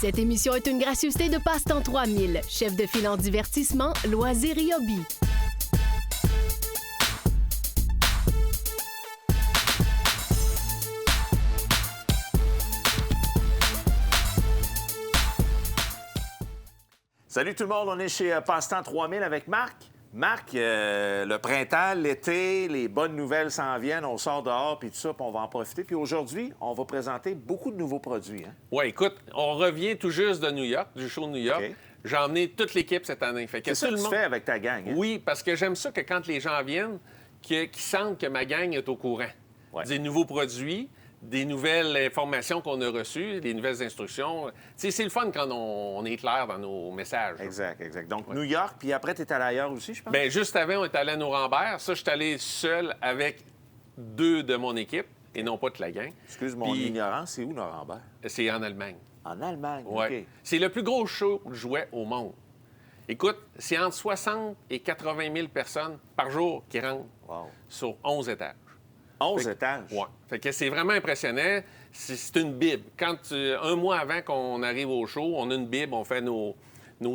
Cette émission est une gracieuseté de Passe-temps 3000, chef de file en divertissement, loisirs et hobby. Salut tout le monde, on est chez Passe-temps 3000 avec Marc. Marc, le printemps, l'été, les bonnes nouvelles s'en viennent, on sort dehors, puis tout ça, puis on va en profiter. Puis aujourd'hui, on va présenter beaucoup de nouveaux produits. Hein? Oui, écoute, on revient tout juste de New York, du show de New York. Okay. J'ai emmené toute l'équipe cette année. Fait que c'est ça que tu fais avec ta gang, hein? Oui, parce que j'aime ça que quand les gens viennent, qu'ils sentent que ma gang est au courant. Ouais. Des nouveaux produits, des nouvelles informations qu'on a reçues, des nouvelles instructions. Tu sais, c'est le fun quand on est clair dans nos messages. Exact, exact. Donc, New York, puis après, tu es allé ailleurs aussi, je pense? Bien, juste avant, on est allé à Nuremberg. Ça, je suis allé seul avec 2 de mon équipe et non pas de la gang. Excuse mon ignorance, c'est où Nuremberg? C'est en Allemagne. En Allemagne, ouais. OK. C'est le plus gros show de jouets au monde. Écoute, c'est entre 60 et 80 000 personnes par jour qui rentrent sur 11 étages. 11 étages? Oui. Fait que c'est vraiment impressionnant. C'est une bible. Un mois avant qu'on arrive au show, on a une bible, on fait nos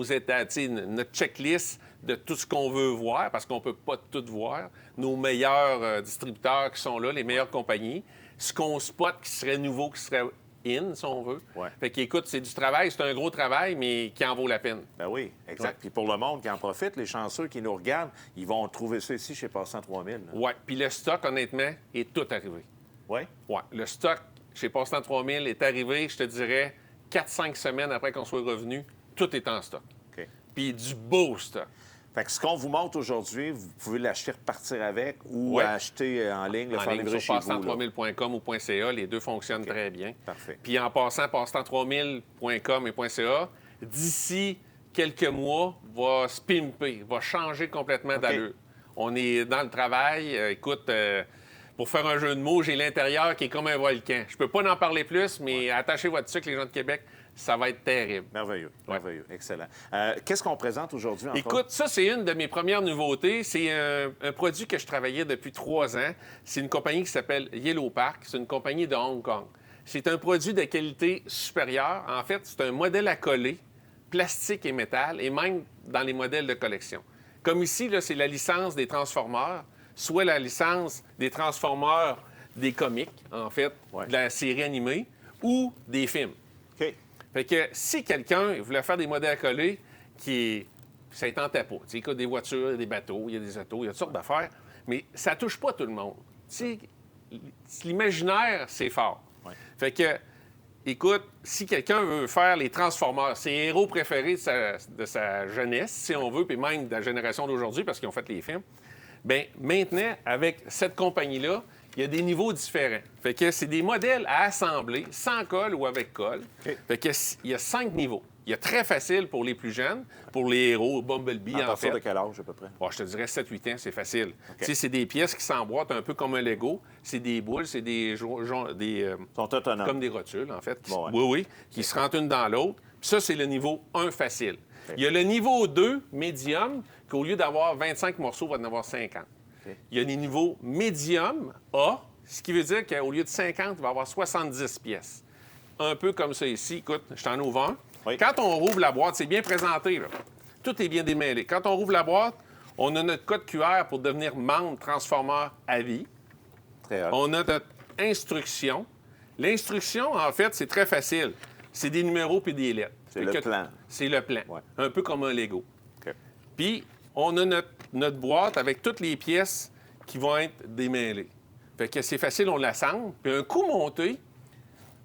états, notre checklist de tout ce qu'on veut voir, parce qu'on ne peut pas tout voir. Nos meilleurs distributeurs qui sont là, les meilleures compagnies. Ce qu'on spot qui serait nouveau, qui serait in, si on veut. Ouais. Fait qu'écoute, c'est du travail, c'est un gros travail, mais qui en vaut la peine. Ben oui, exact. Ouais. Puis pour le monde qui en profite, les chanceux qui nous regardent, ils vont trouver ça ici chez Passe-temps 3000. Oui. Puis le stock, honnêtement, est tout arrivé. Oui? Oui. Le stock chez Passe-temps 3000 est arrivé, je te dirais, 4-5 semaines après qu'on soit revenu. Tout est en stock. OK. Puis du beau stock. Fait que ce qu'on vous montre aujourd'hui, vous pouvez l'acheter, repartir avec ou acheter en ligne, le faire livrer chez vous. Sur passe-temps3000.com ou .ca, les deux fonctionnent très bien. Parfait. Puis en passant, passe-temps3000.com et .ca, d'ici quelques mois, va se pimper, va changer complètement d'allure. On est dans le travail. Écoute, pour faire un jeu de mots, j'ai l'intérieur qui est comme un volcan. Je peux pas en parler plus, mais attachez votre sucre, les gens de Québec. Ça va être terrible. Merveilleux, Ouais. merveilleux, excellent. Qu'est-ce qu'on présente aujourd'hui? Écoute, ça, c'est une de mes premières nouveautés. C'est un produit que je travaillais depuis 3 ans. C'est une compagnie qui s'appelle Yellow Park. C'est une compagnie de Hong Kong. C'est un produit de qualité supérieure. En fait, c'est un modèle à coller, plastique et métal, et même dans les modèles de collection. Comme ici, là, c'est la licence des Transformers, soit la licence des Transformers des comics, en fait, de la série animée, ou des films. OK. Fait que si quelqu'un voulait faire des modèles à coller ça ne tentait pas. Il y a des voitures, des bateaux, il y a des autos, il y a toutes sortes d'affaires, mais ça ne touche pas tout le monde. L'imaginaire, c'est fort. Ouais. Fait que, écoute, si quelqu'un veut faire les Transformers, ses héros préférés de sa jeunesse, si on veut, puis même de la génération d'aujourd'hui, parce qu'ils ont fait les films, bien, maintenant, avec cette compagnie-là, il y a des niveaux différents. Fait que c'est des modèles à assembler, sans colle ou avec colle. Okay. Fait que il y a 5 niveaux. Il y a très facile pour les plus jeunes, pour les héros, Bumblebee, à en fait. de quel âge, à peu près? Oh, je te dirais 7-8 ans, c'est facile. Okay. Tu sais, c'est des pièces qui s'emboîtent un peu comme un Lego. C'est des boules, c'est des sont autonomes. comme des rotules, en fait. Bon, ouais. Oui, qui se rentrent une dans l'autre. Puis ça, c'est le niveau 1 facile. Okay. Il y a le niveau 2, médium, qu'au lieu d'avoir 25 morceaux, va en avoir 50. Okay. Il y a les niveaux médium, A, ce qui veut dire qu'au lieu de 50, il va y avoir 70 pièces. Un peu comme ça ici. Écoute, je t'en ouvre un. Oui. Quand on rouvre la boîte, c'est bien présenté, là. Tout est bien démêlé. Quand on rouvre la boîte, on a notre code QR pour devenir membre Transformer à vie. Très hot. On a notre instruction. L'instruction, en fait, c'est très facile. C'est des numéros puis des lettres. C'est le plan. C'est le plan. Ouais. Un peu comme un Lego. OK. Puis, on a notre boîte avec toutes les pièces qui vont être démêlées. Fait que c'est facile, on l'assemble. Puis un coup monté,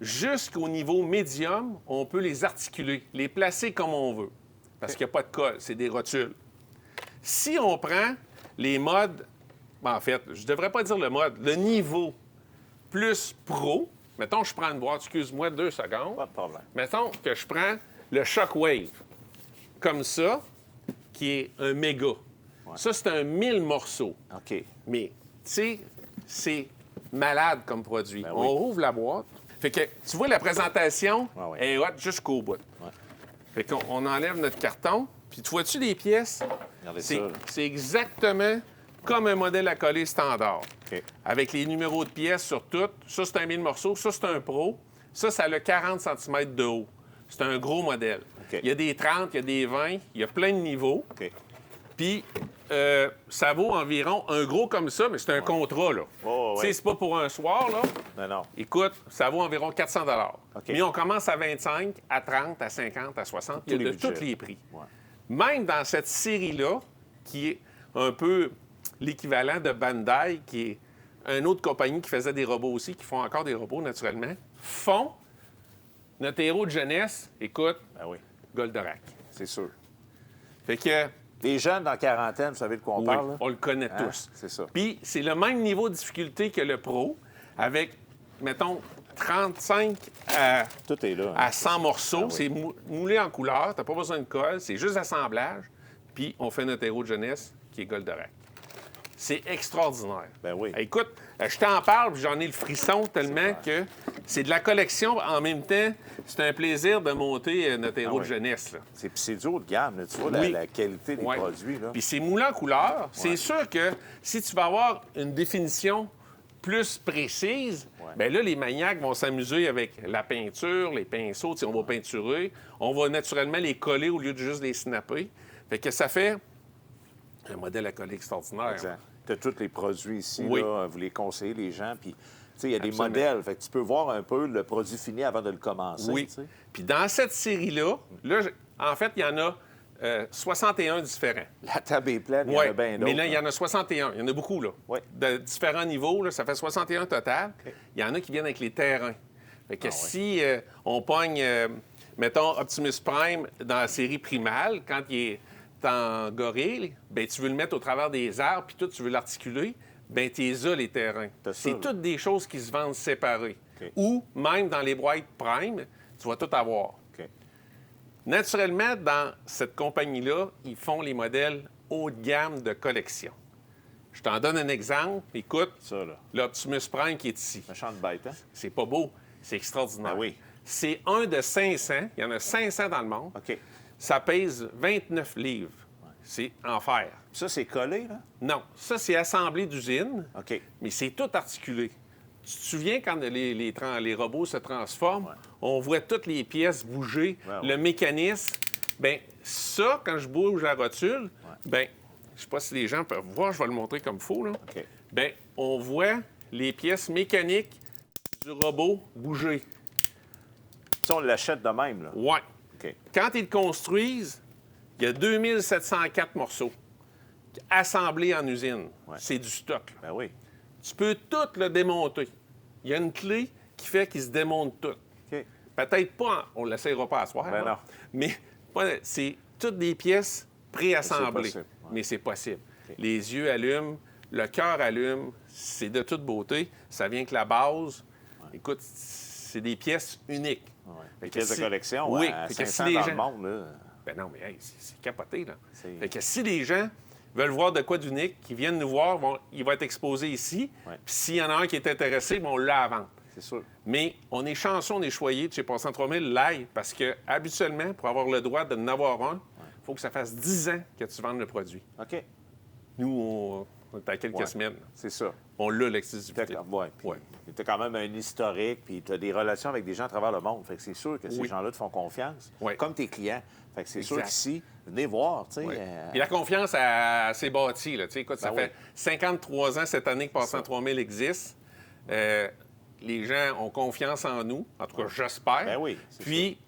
jusqu'au niveau médium, on peut les articuler, les placer comme on veut. Parce qu'il n'y a pas de colle, c'est des rotules. Si on prend les modes, en fait, je ne devrais pas dire le mode, le niveau plus pro, mettons, je prends une boîte, excuse-moi, 2 secondes. Pas de problème. Mettons que je prends le Shockwave, comme ça, qui est un méga. Ouais. Ça, c'est un 1000 morceaux. OK. Mais, tu sais, c'est malade comme produit. Ben on rouvre la boîte. Fait que, tu vois, la présentation est hot jusqu'au bout. Ouais. Fait qu'on enlève notre carton, puis tu vois-tu les pièces? Regardez ça. C'est exactement comme un modèle à coller standard. OK. Avec les numéros de pièces sur toutes. Ça, c'est un 1000 morceaux. Ça, c'est un pro. Ça a le 40 cm de haut. C'est un gros modèle. OK. Il y a des 30, il y a des 20, il y a plein de niveaux. OK. Puis, ça vaut environ un gros comme ça, mais c'est un contrat, là. Oh, Tu sais, ouais. c'est pas pour un soir, là. Non. Écoute, ça vaut environ 400 OK. Mais on commence à 25, à 30, à 50, à 60. Il y a Tous de les tous budgets. les prix. Ouais. Même dans cette série-là, qui est un peu l'équivalent de Bandai, qui est une autre compagnie qui faisait des robots aussi, qui font encore des robots, naturellement, font notre héros de jeunesse, écoute, Ben oui, Goldorak. c'est sûr. Fait que, Les jeunes dans quarantaine, vous savez de quoi on oui, parle? Là? on le connaît Hein? tous. C'est ça. Puis, c'est le même niveau de difficulté que le Pro, avec, mettons, 35 Tout est là. hein. à 100 morceaux. Ah oui. C'est moulé en couleur, t'as pas besoin de colle, c'est juste assemblage. Puis, on fait notre héros de jeunesse, qui est Goldorak. C'est extraordinaire. Ben oui. Écoute, je t'en parle, puis j'en ai le frisson tellement que c'est de la collection. En même temps, c'est un plaisir de monter notre héros oui. de jeunesse. Là. C'est du haut de gamme, là. Tu vois Oui. la qualité des Ouais. produits. Là. Puis c'est moulé en couleur. C'est sûr que si tu vas avoir une définition plus précise, Ouais. bien là, les maniaques vont s'amuser avec la peinture, les pinceaux. Tu sais, on va peinturer. On va naturellement les coller au lieu de juste les snapper. Fait que ça fait un modèle à coller extraordinaire. Exact. Tu as tous les produits ici, Oui. là, vous les conseillez, les gens. Puis, tu sais, il y a des Absolument. modèles. Fait que tu peux voir un peu le produit fini avant de le commencer. Oui. tu sais. Puis dans cette série-là, en fait, il y en a 61 différents. La table est pleine, il y en Oui, a bien d'autres. mais là, il y hein. en a 61. Il y en a beaucoup, là. Oui. De différents niveaux, là, ça fait 61 total. Il y en a qui viennent avec les terrains. Fait que si on pogne, mettons, Optimus Prime dans la série primale, quand il est en gorille, bien, tu veux le mettre au travers des arbres, puis tout, tu veux l'articuler, bien, tu as les terrains. T'as ça, C'est là. toutes des choses qui se vendent séparées. OK. Ou, même dans les boîtes Prime, tu vas tout avoir. OK. Naturellement, dans cette compagnie-là, ils font les modèles haut de gamme de collection. Je t'en donne un exemple. Écoute, Ça, là. l'Optimus Prime qui est ici. Méchante bête, hein? C'est pas beau, c'est extraordinaire. Ben oui. C'est un de 500. Il y en a 500 dans le monde. OK. Ça pèse 29 livres. C'est en fer. Ça, c'est collé, là? Non, ça, c'est assemblé d'usine, OK. mais c'est tout articulé. Tu te souviens quand les robots se transforment, on voit toutes les pièces bouger, Ouais, le mécanisme. Bien, ça, quand je bouge la rotule, bien, je sais pas si les gens peuvent voir, je vais le montrer comme il faut, là. OK. Bien, on voit les pièces mécaniques du robot bouger. Ça, on l'achète de même, là. Ouais. OK. Quand ils le construisent, il y a 2704 morceaux assemblés en usine. Ouais. C'est du stock. Là. Ben oui. Tu peux tout le démonter. Il y a une clé qui fait qu'il se démonte tout. OK. Peut-être pas, on ne l'essayera pas à soir, Ben là. non. Mais c'est toutes des pièces préassemblées. C'est possible, ouais. Mais c'est possible. Les yeux allument, le cœur allume, c'est de toute beauté. Ça vient que la base, écoute, c'est des pièces uniques. Ouais. Fait Des que pièces de si- collection, oui, à fait que 500 si les dans gens- le monde, là. Ben non, mais hey, c'est capoté, là. C'est- Fait que si les gens veulent voir de quoi d'unique, qui viennent nous voir, il va être exposé ici. Ouais. Puis s'il y en a un qui est intéressé, ben, on l'a à vendre. C'est sûr. Mais on est chanceux, on est choyé de chez Passant 3000 live parce que habituellement, pour avoir le droit de en avoir un, il faut que ça fasse 10 ans que tu vendes le produit. OK. Nous, on est à quelques Ouais. semaines. C'est ça. On l'a, l'exclusivité. D'accord. Ouais. Puis, Ouais. tu as quand même un historique, puis tu as des relations avec des gens à travers le monde. Fait que c'est sûr que ces Oui. gens-là te font confiance, Ouais. comme tes clients. Fait que c'est sûr Exact. qu'ici, venez voir, tu sais. Oui. Puis la confiance, elle s'est bâtie. Là. Tu sais, écoute, ça Ben fait 53 ans cette année que Passant 3000 existe. Les gens ont confiance en nous. En tout cas, j'espère. Ben oui, c'est Puis,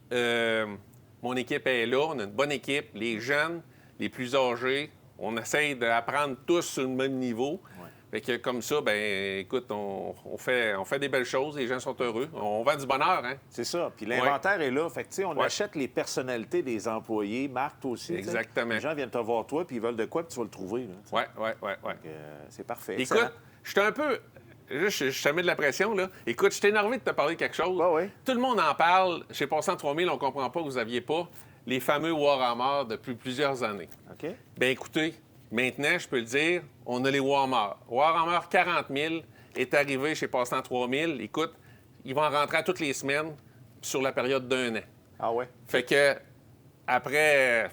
mon équipe est là. On a une bonne équipe. Les jeunes, les plus âgés, on essaye d'apprendre tous sur le même niveau. Fait que comme ça, ben écoute, on fait des belles choses. Les gens sont heureux. On vend du bonheur, hein? C'est ça. Puis l'inventaire est là. Fait que, tu sais, on Ouais. achète les personnalités des employés. Marc, toi aussi. tu sais. Exactement. Les gens viennent te voir, toi, puis ils veulent de quoi, puis tu vas le trouver. Là, tu sais. Ouais. Fait que, c'est parfait. Écoute, Excellent. je suis un peu. Là, je te mets de la pression, là. Écoute, je suis énervé de te parler de quelque chose. Ouais, ouais. Tout le monde en parle. Chez Passant 3000, on comprend pas que vous n'aviez pas les fameux Warhammer depuis plusieurs années. OK? Bien, écoutez, maintenant, je peux le dire, on a les Warhammer. Warhammer 40 000 est arrivé chez Passant 3000. Écoute, ils vont en rentrer à toutes les semaines sur la période d'un an. Ah ouais? Fait que, après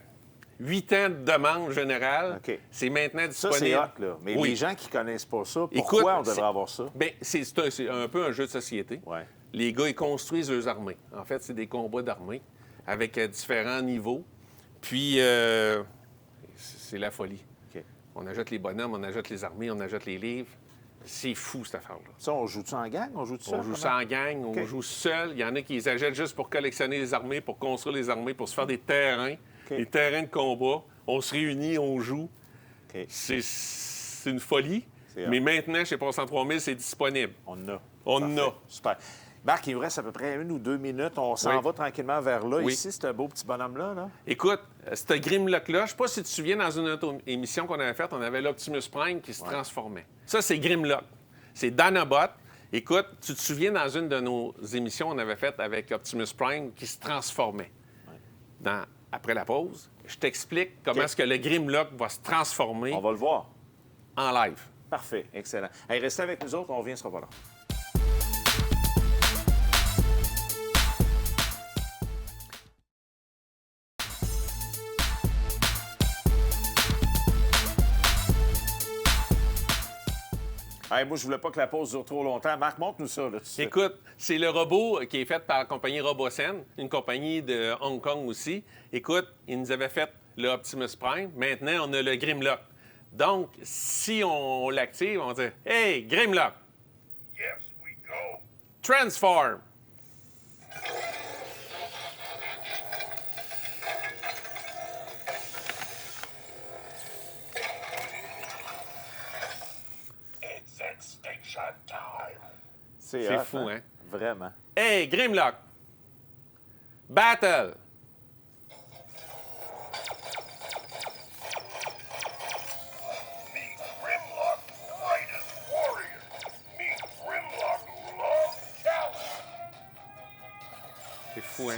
8 ans de demande générale, OK. c'est maintenant Ça, disponible. c'est hot, là. Mais Oui. les gens qui connaissent pas ça, pourquoi Écoute, on devrait c'est- avoir ça? Bien, c'est un peu un jeu de société. Ouais. Les gars, ils construisent leurs armées. En fait, c'est des combats d'armées avec différents niveaux. Puis, c'est la folie. OK. On ajoute les bonhommes, on ajoute les armées, on ajoute les livres. C'est fou, cette affaire-là. Ça, on joue-tu en gang? On joue-tu On joue ça en gang, OK. on joue seul. Il y en a qui les achètent juste pour collectionner les armées, pour construire les armées, pour se faire des terrains, OK. des terrains de combat. On se réunit, on joue. OK. C'est une folie. C'est Mais maintenant, chez Passant 3000, c'est disponible. On en a. On en Parfait. a. Super. Marc, il nous reste à peu près 1 ou 2 minutes. On s'en Oui. va tranquillement vers là. Oui. Ici, c'est un beau petit bonhomme-là. Là. Écoute, ce Grimlock-là, je ne sais pas si tu te souviens, dans une autre émission qu'on avait faite, on avait l'Optimus Prime qui se transformait. Ça, c'est Grimlock. C'est Dinobot. Écoute, tu te souviens, dans une de nos émissions, on avait faite avec Optimus Prime qui se transformait. Après la pause, je t'explique comment OK. est-ce que le Grimlock va se transformer On va le voir. en live. Parfait. Excellent. Hey, restez avec nous autres. On revient, ce sera pas long. Hey, moi, je voulais pas que la pause dure trop longtemps. Marc, montre-nous ça. Là, tout de suite. Écoute, c'est le robot qui est fait par la compagnie Robosen, une compagnie de Hong Kong aussi. Écoute, ils nous avaient fait le Optimus Prime. Maintenant, on a le Grimlock. Donc, si on l'active, on dit « Hey, Grimlock! Yes, we go. Transform! » It's extinction time. C'est hot, fou, hein? Vraiment. Hey, Grimlock! Battle! Meet Grimlock, greatest warrior. Meet Grimlock, love challenge. C'est fou, hein?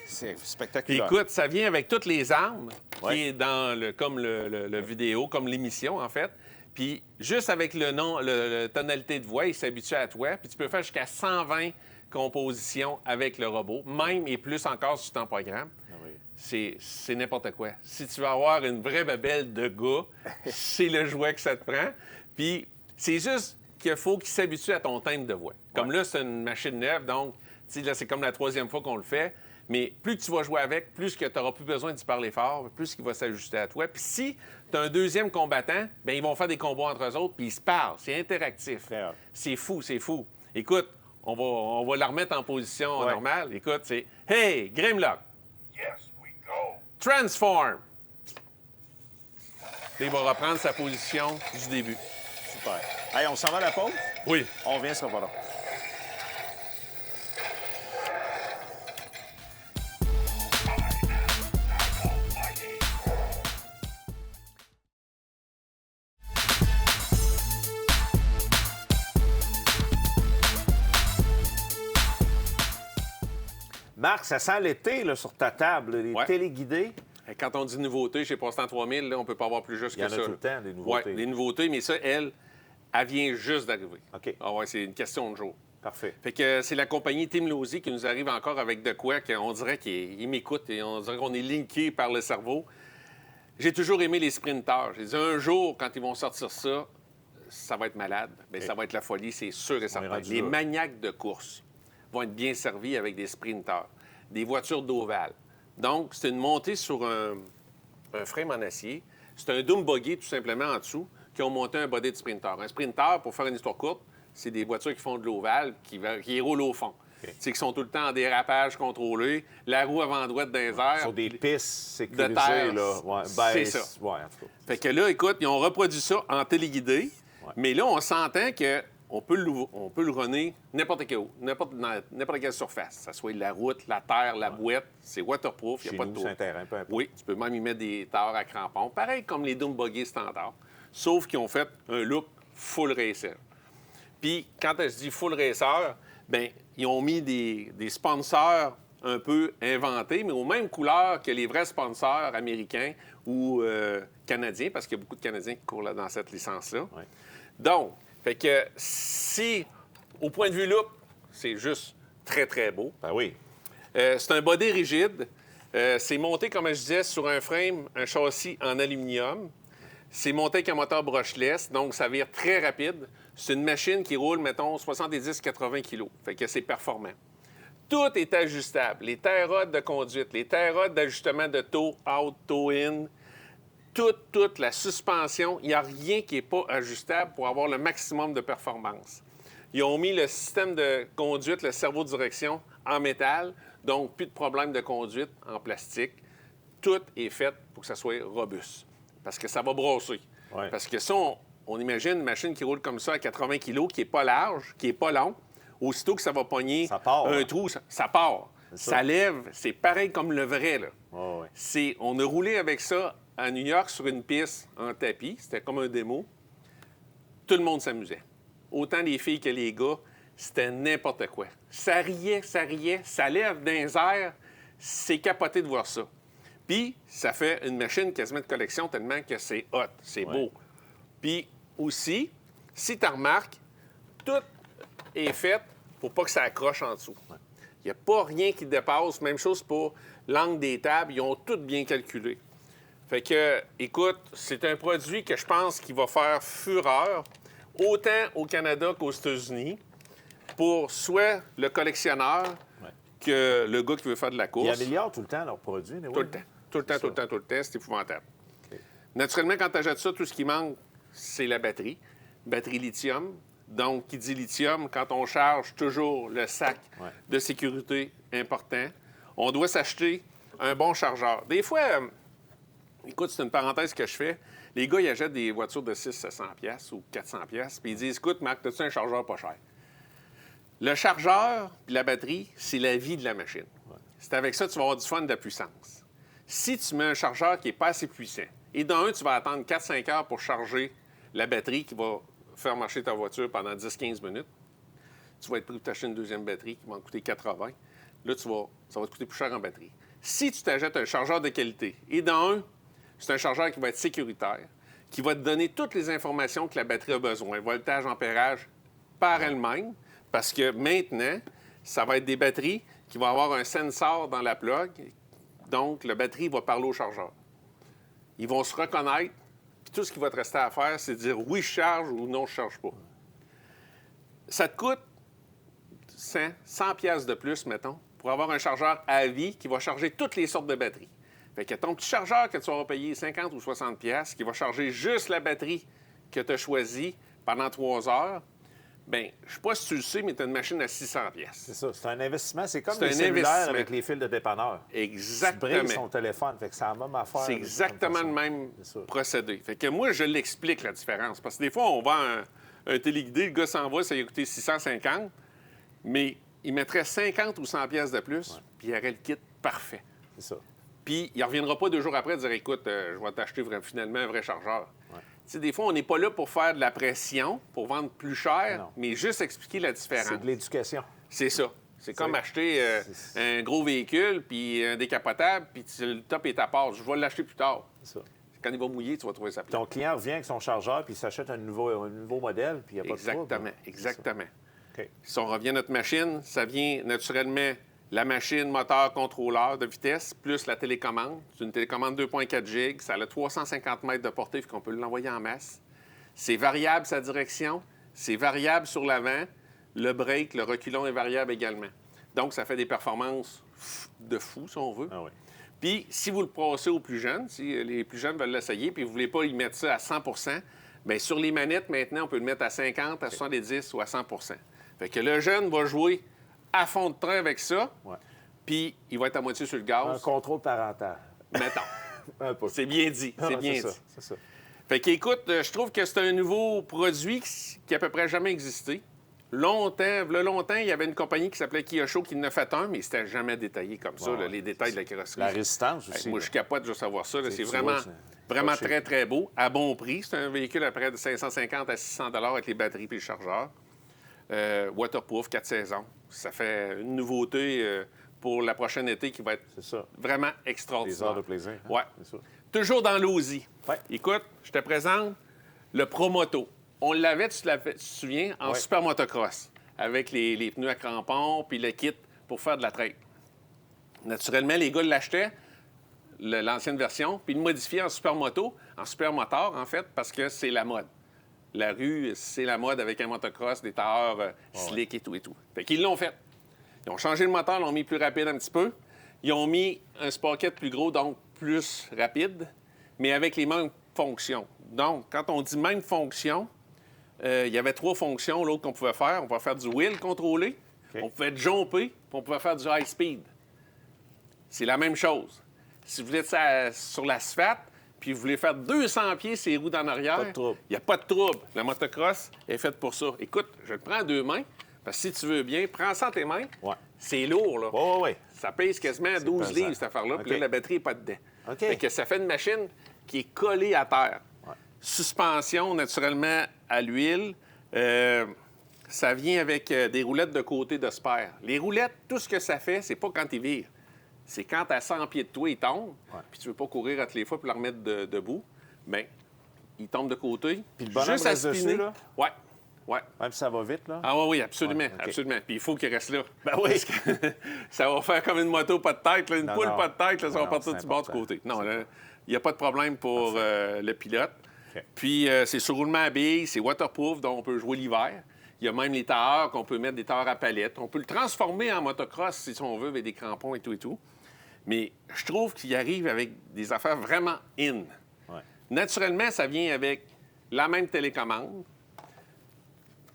C'est Puis spectaculaire. écoute, ça vient avec toutes les armes Ouais. qui est dans comme le vidéo, comme l'émission, en fait. Puis juste avec le nom, la tonalité de voix, il s'habitue à toi. Puis tu peux faire jusqu'à 120 compositions avec le robot, même et plus encore si tu t'en programmes. Ah oui. C'est n'importe quoi. Si tu veux avoir une vraie babelle de gars, c'est le jouet que ça te prend. Puis c'est juste qu'il faut qu'il s'habitue à ton timbre de voix. Comme là, c'est une machine neuve, donc tu sais, là, c'est comme la 3e fois qu'on le fait. Mais plus que tu vas jouer avec, plus que tu n'auras plus besoin d'y parler fort, plus qu'il va s'ajuster à toi. Puis si tu as un deuxième combattant, bien, ils vont faire des combats entre eux autres, puis ils se parlent. C'est interactif. Très hot. C'est fou, c'est fou. Écoute, on va la remettre en position Ouais. normale. Écoute, c'est « Hey, Grimlock! Yes, we go. Transform! » Il va reprendre sa position du début. Super. Hey, on s'en va à la pause? Oui. On revient, ce sera pas long. Marc, ça sent l'été là, sur ta table, les Ouais. téléguidés. Et quand on dit nouveauté chez Passant 3000, là, on peut pas avoir plus juste Il y que en ça. a tout le temps, des nouveautés. Oui, des nouveautés, mais ça, elle vient juste d'arriver. OK. Ah ouais, c'est une question de jour. Parfait. Fait que c'est la compagnie Tim Losey qui nous arrive encore avec de quoi qu'on dirait qu'il m'écoute et on dirait qu'on est linké par le cerveau. J'ai toujours aimé les sprinteurs. J'ai dit un jour, quand ils vont sortir ça, ça va être malade. Bien, OK. ça va être la folie, c'est sûr et certain. rendu Les là. maniaques de course vont être bien servis avec des sprinteurs, des voitures d'ovale. Donc, c'est une montée sur un frame en acier. C'est un Doom Buggy, tout simplement, en dessous, qui ont monté un body de sprinter. Un sprinter, pour faire une histoire courte, c'est des voitures qui font de l'ovale, qui roulent au fond. C'est qui sont tout le temps en dérapage contrôlé, la roue avant-droite dans les airs. Sur des pistes sécurisées, de terre, là. Ouais, c'est ça. Ouais, en tout cas. Fait que là, écoute, ils ont reproduit ça en téléguidé, Ouais. mais là, on s'entend qu'on peut le runner n'importe quelle surface. Que ce soit la route, la terre, la boîte, c'est waterproof, il Chez n'y a pas nous, de c'est tour. un terrain, peu importe. Oui, tu peux même y mettre des tares à crampons, pareil comme les Doom Buggy standards, sauf qu'ils ont fait un look full racer. Puis, quand je dis full racer, bien, ils ont mis des sponsors un peu inventés, mais aux mêmes couleurs que les vrais sponsors américains ou canadiens, parce qu'il y a beaucoup de Canadiens qui courent là dans cette licence-là. Ouais. Donc, fait que si, au point de vue look, c'est juste très, très beau. Ben oui. C'est un body rigide. C'est monté, comme je disais, sur un frame, un châssis en aluminium. C'est monté avec un moteur brushless, donc ça vire très rapide. C'est une machine qui roule, mettons, 70-80 kg. Fait que c'est performant. Tout est ajustable. Les tie rods de conduite, les tie rods d'ajustement de toe out, toe in, toute la suspension, il n'y a rien qui n'est pas ajustable pour avoir le maximum de performance. Ils ont mis le système de conduite, le cerveau-direction, en métal, donc plus de problème de conduite en plastique. Tout est fait pour que ça soit robuste, parce que ça va brosser. Ouais. Parce que ça, on imagine une machine qui roule comme ça à 80 kg, qui n'est pas large, qui n'est pas long. Aussitôt que ça va pogner Ça part, un hein? trou, ça part. Ça lève, c'est pareil comme le vrai, là. Ouais. On a roulé avec ça à New York sur une piste en tapis. C'était comme un démo. Tout le monde s'amusait. Autant les filles que les gars, c'était n'importe quoi. Ça riait, ça lève dans les airs. C'est capoté de voir ça. Puis, ça fait une machine quasiment de collection tellement que c'est hot, c'est beau. Puis aussi, si tu remarques, tout est fait pour pas que ça accroche en dessous. Il n'y a pas rien qui dépasse. Même chose pour l'angle des tables. Ils ont tout bien calculé. Fait que, écoute, c'est un produit que je pense qu'il va faire fureur, autant au Canada qu'aux États-Unis, pour soit le collectionneur que le gars qui veut faire de la course. Ils améliorent tout le temps leurs produits. Tout le temps. Tout le temps. C'est épouvantable. OK. Naturellement, quand tu achètes ça, tout ce qui manque, c'est la batterie. Batterie lithium. Donc, qui dit lithium, quand on charge toujours le sac de sécurité important, on doit s'acheter un bon chargeur. Des fois, écoute, c'est une parenthèse que je fais. Les gars, ils achètent des voitures de 600-700$ ou 400$, puis ils disent, écoute, Marc, as-tu un chargeur pas cher? Le chargeur puis la batterie, c'est la vie de la machine. C'est avec ça que tu vas avoir du fun de la puissance. Si tu mets un chargeur qui n'est pas assez puissant, et dans un, tu vas attendre 4-5 heures pour charger la batterie qui va faire marcher ta voiture pendant 10-15 minutes, tu vas être prêt pour t'acheter une deuxième batterie qui va en coûter 80. Là, ça va te coûter plus cher en batterie. Si tu t'achètes un chargeur de qualité, et dans un, c'est un chargeur qui va être sécuritaire, qui va te donner toutes les informations que la batterie a besoin, voltage, ampérage, par elle-même, parce que maintenant, ça va être des batteries qui vont avoir un sensor dans la plug, donc la batterie va parler au chargeur. Ils vont se reconnaître, puis tout ce qu'il va te rester à faire, c'est de dire oui, je charge ou non, je ne charge pas. Ça te coûte 100 pièces de plus, mettons, pour avoir un chargeur à vie qui va charger toutes les sortes de batteries. Fait que ton petit chargeur que tu vas payer 50 ou 60 pièces, qui va charger juste la batterie que tu as choisie pendant 3 heures, bien, je ne sais pas si tu le sais, mais tu as une machine à 600 pièces. C'est ça. C'est un investissement. C'est comme C'est les un cellulaires investissement. avec les fils de dépanneur. Exactement. Tu brilles son téléphone. Fait que c'est la même affaire. C'est exactement le même C'est ça. procédé. Fait que moi, je l'explique, la différence. Parce que des fois, on vend un téléguidé, le gars s'en va, ça lui a coûté 650, mais il mettrait 50 ou 100 pièces de plus, puis il aurait le kit parfait. C'est ça. Puis il ne reviendra pas 2 jours après et dire, écoute, je vais t'acheter finalement un vrai chargeur. Tu sais, des fois, on n'est pas là pour faire de la pression, pour vendre plus cher, Non. mais juste expliquer la différence. C'est de l'éducation. C'est ça. C'est comme acheter un gros véhicule, puis un décapotable, puis le top est à part. Je vais l'acheter plus tard. C'est ça. Quand il va mouiller, tu vas trouver sa place. Ton client revient avec son chargeur, puis il s'achète un nouveau modèle, puis il n'y a pas de trouble. Exactement. OK. Si on revient à notre machine, ça vient naturellement la machine, moteur, contrôleur de vitesse, plus la télécommande. C'est une télécommande 2.4 gigs. Ça a 350 mètres de portée, fait qu'on peut l'envoyer en masse. C'est variable sa direction. C'est variable sur l'avant. Le break, le reculon est variable également. Donc, ça fait des performances de fou, si on veut. Ah oui. Puis, si vous le passez aux plus jeunes, si les plus jeunes veulent l'essayer, puis vous ne voulez pas y mettre ça à 100 bien, sur les manettes, maintenant, on peut le mettre à 50, à 70 ou à 100 Fait que le jeune va jouer à fond de train avec ça, Ouais. puis il va être à moitié sur le Un gaz. contrôle parental. Mettons. Un peu. C'est bien dit, Ah, c'est bien ça, dit. c'est ça. Fait qu'écoute, je trouve que c'est un nouveau produit qui a à peu près jamais existé. Longtemps, il y avait une compagnie qui s'appelait Kyosho qui en a fait un, mais c'était jamais détaillé comme ça, là, les détails de la carrosserie. La résistance aussi. Moi, je capote juste à voir ça. là. C'est tu vraiment, vois, c'est vraiment pas cher. très, très beau. À bon prix. C'est un véhicule à près de 550 à 600 $ avec les batteries et le chargeur. Waterproof, 4 saisons. Ça fait une nouveauté pour la prochaine été qui va être C'est ça. vraiment Des extraordinaire. heures de plaisir. hein? Ouais. C'est ça. Toujours dans l'OSI. Ouais. Écoute, je te présente le Promoto. On l'avait, tu te souviens, en Ouais. super motocross, avec les pneus à crampons puis le kit pour faire de la traîne. Naturellement, les gars l'achetaient, l'ancienne version, puis ils le modifiaient en super moto, en super moteur, en fait, parce que c'est la mode. La rue, c'est la mode avec un motocross, des tailleurs slick et tout et tout. Fait qu'ils l'ont fait. Ils ont changé le moteur, l'ont mis plus rapide un petit peu. Ils ont mis un sprocket plus gros, donc plus rapide, mais avec les mêmes fonctions. Donc, quand on dit même fonction, il y avait 3 fonctions, l'autre qu'on pouvait faire. On pouvait faire du wheel contrôlé, on pouvait jumper, puis on pouvait faire du high speed. C'est la même chose. Si vous voulez être sur l'asphalte, puis vous voulez faire 200 pieds ces roues d'en arrière, Pas de trouble. il n'y a pas de trouble. La motocross est faite pour ça. Écoute, je le prends à 2 mains, parce que si tu veux bien, prends ça en tes mains. Ouais. C'est lourd, là. Oui. Ça pèse quasiment 12 pesant. livres, cette affaire-là. Puis OK. là, la batterie n'est pas dedans. OK. Fait que ça fait une machine qui est collée à terre. Ouais. Suspension, naturellement, à l'huile. Ça vient avec des roulettes de côté de spare. Les roulettes, tout ce que ça fait, c'est pas quand ils virent. C'est quand à 100 pieds de toi, ils tombent, puis tu veux pas courir à toutes les fois pour la remettre debout. Bien, ils tombent de côté. Puis le bonhomme juste à reste dessus, spinner. là? Ouais. Même si ça va vite, là. Ah oui, absolument, Ouais, OK. absolument. Puis il faut qu'il reste là. Ben oui. Parce que ça va faire comme une moto pas de tête, là, une Non, poule non. pas de tête, là, ça Non, va partir c'est du bord du important. côté. Non, là, il n'y a pas de problème pour le pilote. OK. Puis c'est sur roulement à billes, c'est waterproof, donc on peut jouer l'hiver. Il y a même les tailleurs qu'on peut mettre des tailleurs à palette. On peut le transformer en motocross si on veut, avec des crampons et tout et tout. Mais je trouve qu'il arrive avec des affaires vraiment in. Ouais. Naturellement, ça vient avec la même télécommande.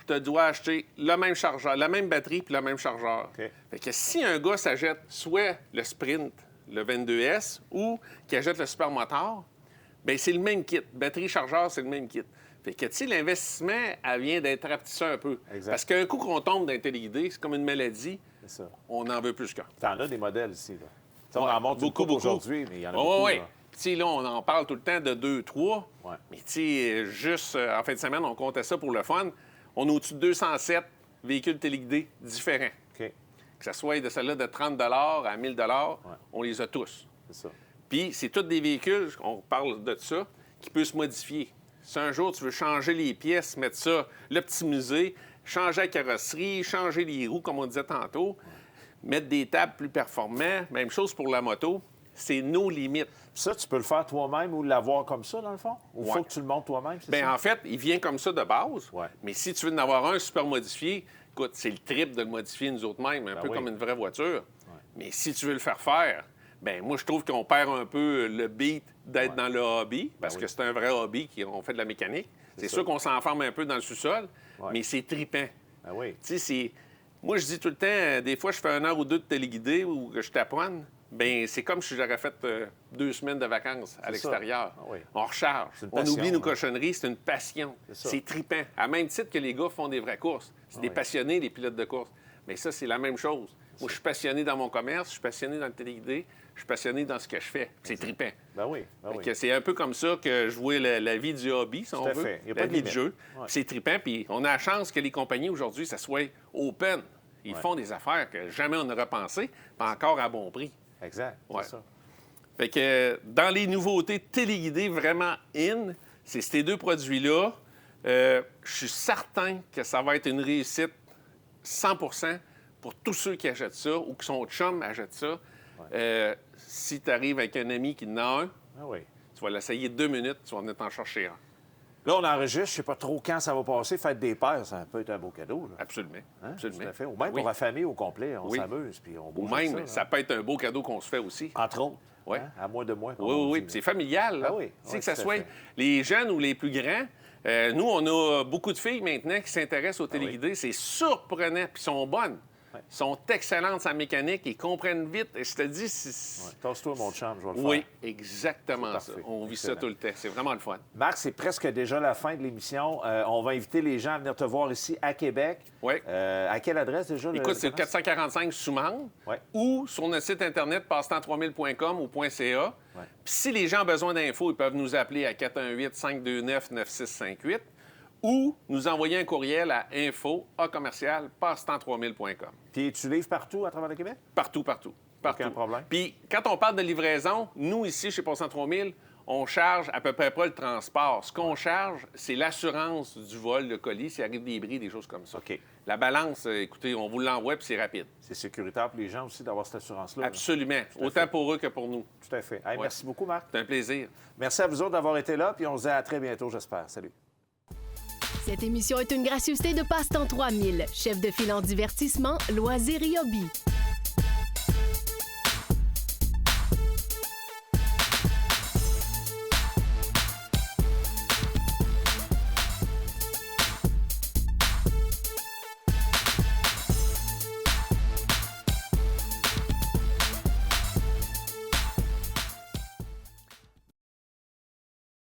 Tu dois acheter le même chargeur, la même batterie puis le même chargeur. OK. Fait que si un gars s'achète soit le Sprint, le 22S, ou qu'il achète le Supermotor, bien, c'est le même kit. Batterie, chargeur, c'est le même kit. Fait que, tu sais, l'investissement, elle vient d'être rapetissé un peu. Exact. Parce qu'un coup qu'on tombe dans les téléguidés, c'est comme une maladie, C'est ça. on en veut plus qu'un. T'en as des modèles ici, là. T'sais, on Ouais, en montre beaucoup, beaucoup beaucoup. aujourd'hui, mais il y en a Oui, beaucoup. oui. là. Tu sais, là, on en parle tout le temps de 2, 3. Ouais. Mais tu sais, juste en fin de semaine, on comptait ça pour le fun. On est au-dessus de 207 véhicules téléguidés différents. OK, Que ce soit de celle-là de 30 à 1 000 on les a tous. c'est ça. Puis, c'est tous des véhicules, on parle de ça, qui peuvent se modifier. Si un jour, tu veux changer les pièces, mettre ça, l'optimiser, changer la carrosserie, changer les roues, comme on disait tantôt, mettre des tables plus performantes, même chose pour la moto, c'est nos limites. Puis ça, tu peux le faire toi-même ou l'avoir comme ça, dans le fond? Ou Ouais. faut que tu le montes toi-même, c'est Bien, ça? en fait, il vient comme ça de base. Ouais. Mais si tu veux en avoir un super modifié, écoute, c'est le triple de le modifier nous autres mêmes, un peu oui. comme une vraie voiture. Mais si tu veux le faire faire, bien, moi, je trouve qu'on perd un peu le beat d'être dans le hobby, parce oui. que c'est un vrai hobby, on fait de la mécanique. C'est ça. sûr qu'on s'enferme un peu dans le sous-sol, Ouais. mais c'est trippant. Ah oui. Tu sais, c'est... Moi, je dis tout le temps, des fois, je fais 1 heure ou 2 de téléguidé ou que je taponne. Bien, c'est comme si j'aurais fait 2 semaines de vacances à C'est l'extérieur. ça. Ah oui. On recharge. C'est une On passion, oublie nos hein. cochonneries. C'est une passion. ça. C'est trippant. À même titre que les gars font des vraies courses. C'est des oui. passionnés, les pilotes de course. Mais ça, c'est la même chose. Moi, je suis passionné dans mon commerce, je suis passionné dans le téléguidé, je suis passionné dans ce que je fais. C'est trippant. Ben oui, ben Fait oui. que c'est un peu comme ça que je vois la vie du hobby, si on à veut. fait. Il y a La pas de vie de limite. jeu. Ouais. C'est trippant. Puis on a la chance que les compagnies aujourd'hui, ça soit open. Ils Ouais. font des affaires que jamais on n'aurait pensé, pas encore à bon prix. Exact, Ouais. c'est ça. Fait que dans les nouveautés téléguidées vraiment in, c'est ces 2 produits-là. Je suis certain que ça va être une réussite 100 pour tous ceux qui achètent ça ou qui sont chums achètent ça. Si tu arrives avec un ami qui en a un, Ah oui. tu vas l'essayer 2 minutes, tu vas venir t'en chercher un. Là, on enregistre, je sais pas trop quand ça va passer. Fête des pères, ça peut être un beau cadeau, là. Absolument. Hein? Absolument. Tout à fait. Ou même Oui. pour la famille au complet, on Oui. s'amuse, puis on Ou bouge même, avec ça là. peut être un beau cadeau qu'on se fait aussi. Entre autres. Ouais. Hein? À moins de moins. comme Oui, on oui, dit, oui. là. Puis c'est familial. Là. Ah oui. Tu sais Oui, que ça tout à soit fait. les jeunes ou les plus grands. Nous, on a beaucoup de filles maintenant qui s'intéressent aux téléguidés. C'est surprenant, puis sont bonnes. Ouais. Sont excellentes en mécanique, ils comprennent vite. Et je te dis, Ouais. Tasse-toi, mon chum, je vais le oui, faire. exactement C'est ça. parfait. On vit ça Excellent. tout le temps. C'est vraiment le fun. Marc, c'est presque déjà la fin de l'émission. On va inviter les gens à venir te voir ici à Québec. Oui. À quelle adresse déjà? Écoute, c'est le commerce? 445 Soumande Ouais. ou sur notre site internet passetemps3000.com ou .ca. Ouais. Puis si les gens ont besoin d'infos, ils peuvent nous appeler à 418-529-9658 ou nous envoyer un courriel à info@passetemps3000.com. Puis tu livres partout à travers le Québec? Partout, partout. Partout. Aucun problème. Puis quand on parle de livraison, nous ici, chez Passe-Temps 3000, on charge à peu près pas le transport. Ce qu'on charge, c'est l'assurance du vol de colis s'il arrive des bris, des choses comme ça. OK. La balance, écoutez, on vous l'envoie puis c'est rapide. C'est sécuritaire pour les gens aussi d'avoir cette assurance-là. là. Absolument. à Autant fait. pour eux que pour nous. Tout à fait. Hey, Ouais. Merci beaucoup, Marc. C'est un plaisir. Merci à vous autres d'avoir été là, puis on se dit à très bientôt, j'espère. Salut. Cette émission est une gracieuseté de Passe-Temps 3000, chef de file en divertissement, loisirs et hobbies.